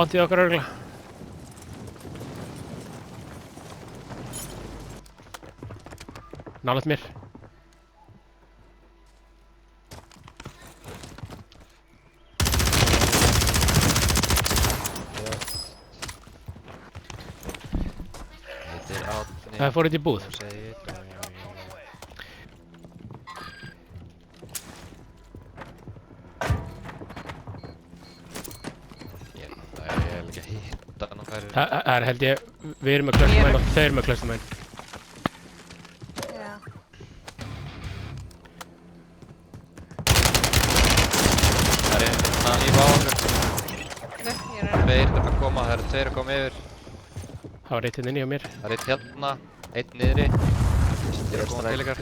Bántið okkar örugglega. Nálægt mér. Það fór í búð. Það held ég, við erum með klöstumæn og þeir eru með klöstumæn. Já. Það er hérna í báður. Ég er Tveir að koma, það eru tveir að koma yfir. Það var eitt inni hjá mér. Það er eitt hérna, einn niðri. Þeir eru að koma til ykkar.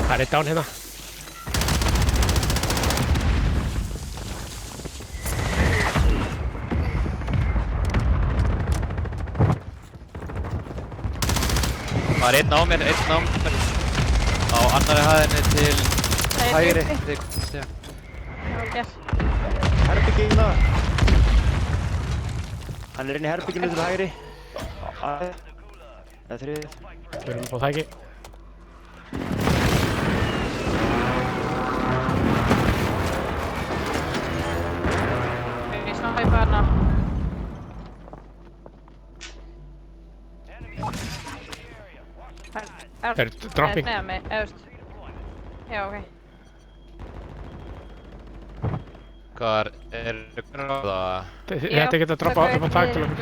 Það er eitt dán hérna. Það er einn á mér. Á annari hæðinni til hægri. Þið komast ég. Yes. Herbyggina. Hann er inn í herbygginu til hægri. Það er þriðið. Við erum að fá þæki. Ég snappa í barna. Það er dropping. Neðan mig, efst. Já, ok. Hvað er það? Þetta geta að droppa upp á þak til okkur.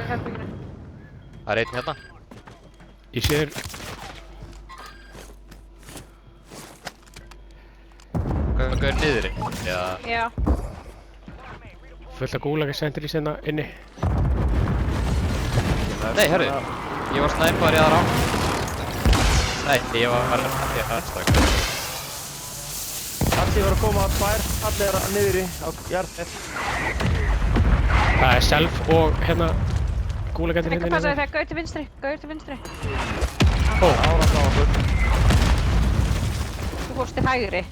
Það er einn hérna. Ég sé þér. Hvað er niðri? Já. Fullt af gúlaga sendri hérna inni. Nei, hörru. Ég var snæpar í aðra á. Nei, ég var ekki að aðstak. Allir var að koma tvær, allir niðri á jarðfett. Það er self og hérna gúlagendir Ekki hérna passa inni. þig, gauð til vinstri, gauð til vinstri. Ó, Árað á okkur. Þú fórst til hægri.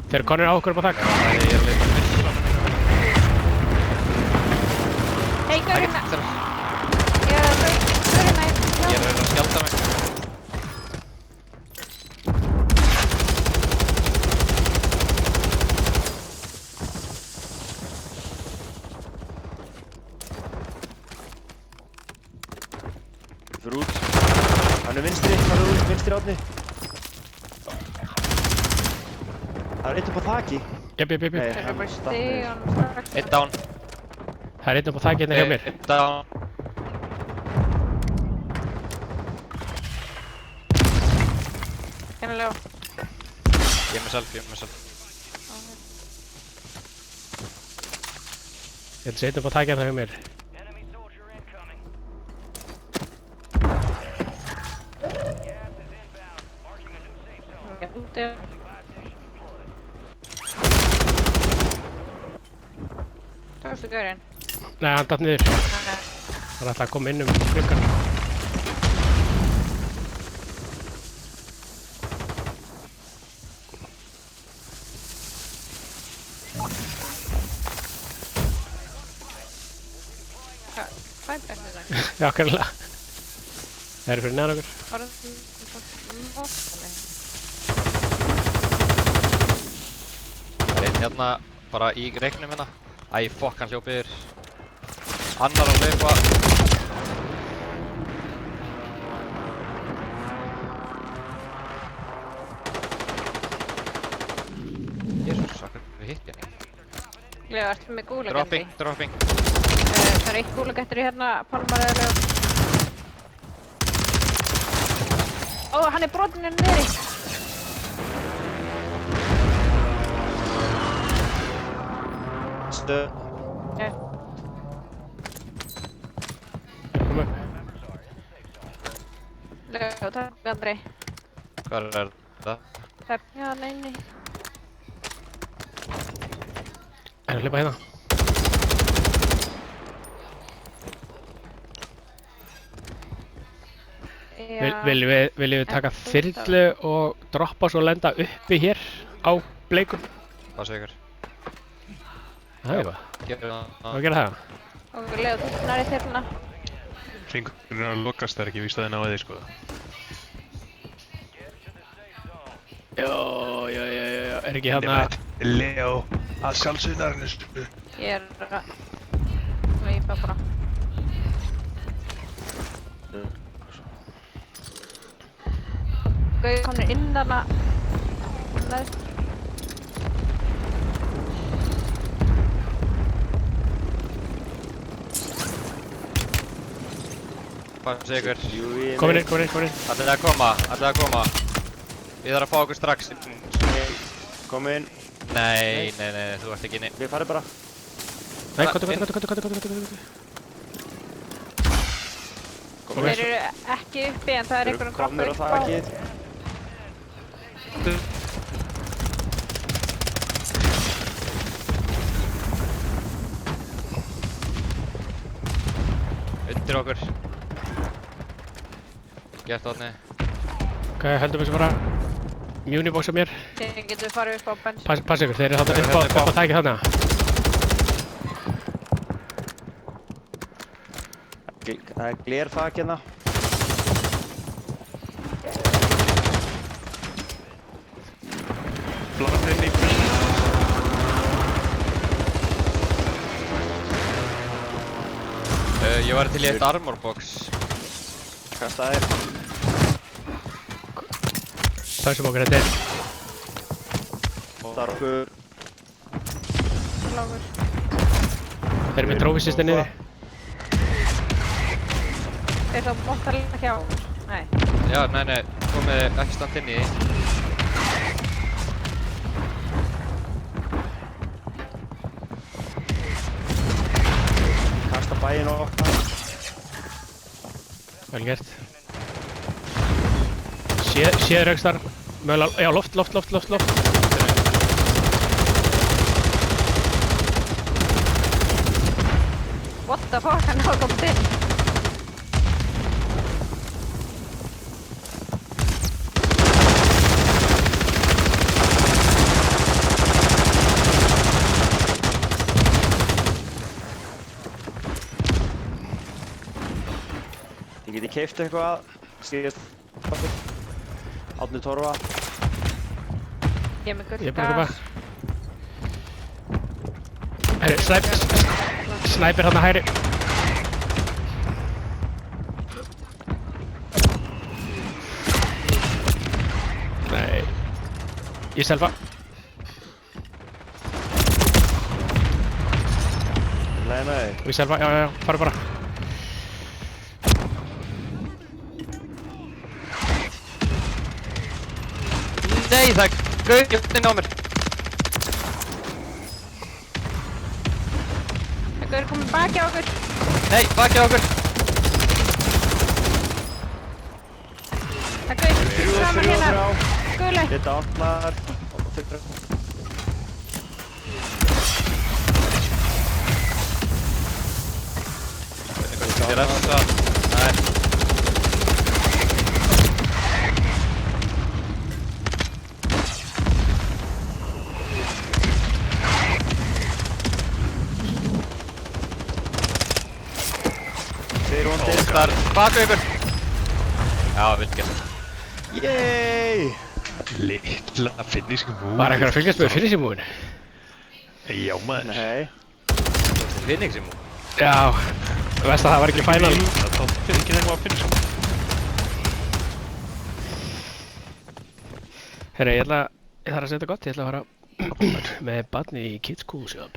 þeir eru konir á okkur upp á þak. Ég er að leita mér. Hei, gauð hérna. Ég er að gauð hérna. Ég er að reyna að skjálta mig. Fyrir út. Hann er vinstri átni. Það er eitt upp á þaki. Jep. Nei, Það er bara stíðan strax. Einn down. Það er einn upp á þak hérna hjá mér. Einn down. Kennilega. Ég er með self. Þetta er einn upp á þak hérna hjá mér. Úti. Tókstu gaurinn? Nei, hann datt niður. Það er alltaf að koma inn gluggann. Hvað er þetta? Já, kannilega. Það eru fyrir neðan okkur. Var það móttanlega? Það er einn hérna bara í reiknum hérna. Æ, fokk, hann hljóp yfir. Annar að hlaupa. Jesús, hvað hitt ég henni? Ég var alltaf með gúlagetti. Dropping. Það er eitt gúlagettur í hérna, Pálmar eða Leó. Ó, hann er brotinn hérna niðri. Stöð. Já. Kom upp. Leó, takk Andri. Hvað er það? Það, já, nei. Er að hlaupa hérna? Viljum við taka þyrlu og droppa svo lenda uppi hér á bleikum? Hvað segir ykkur? Það er það. Gerum Hvað að gera það? Og við leiðum þessnar í þyrluna. Hringurinn er að lokast, það er ekki víst að þið náðu því, sko. Já, er ekki hérna... Leo, að sjálfsögðarinn. Ég er að veipa bara. Gauði komnir inn þarna. Neðst. Hvað segir ykkur? Komin inn. Ætlið að koma. Ég þarf að fá okkur strax. Kom inn. Nei, þú ert ekki inni. Við farið bara. Nei, kottu. Þeir eru ekki uppi en það er einhverjum Komnir á droppar upp á. þakið. Undir okkur. Gert átni. Ok, heldum þessu bara Muniboxa mér. Þeir getur farið upp á bens. Passa ykkur, þeir eru þarna upp á þakið þarna. Það er glerþak hérna. Blarinn í bíl. Ég var til í eitt armor box. Kasta þér. Pössum okkur þetta er. Það er okkur. Lágur. Þeir eru með trófisista niðri. Þeir þá móttalega hjá. Nei. Já, nei, komið ekki stand inn í því. Kasta bæinn og okkar. Vel gert. Séður aukstar. Mögulega, já, loft. What the fuck, hann hafa komið inn. Ég geti keypt eitthvað. Síðast. Árni Torfa. Ég er með Ég er bara gullgas. Herri, snæpir hérna hægri. Nei. Ég selfa. Nei. Ég selfa, já, fara bara. Nei, það er gauð inn á mér. Það er komið baki á okkur. Nei, baki á okkur. Það er saman hérna. Guli. Þetta átnar. Ég refsa. Nei. Þeir vondir. Þar, baka ykkur. Já, vilkjast. Yey! Litla finnísku múi. Var eitthvað að fylgjast með finnisímúin? Já, maður. Nei. Finning sem hún. Já, veist að það var ekki final. Það finn ekki þeim á finnísku. Herri, ég þarf að segja þetta gott, ég ætla að fara með barni í Kids Cool Shop.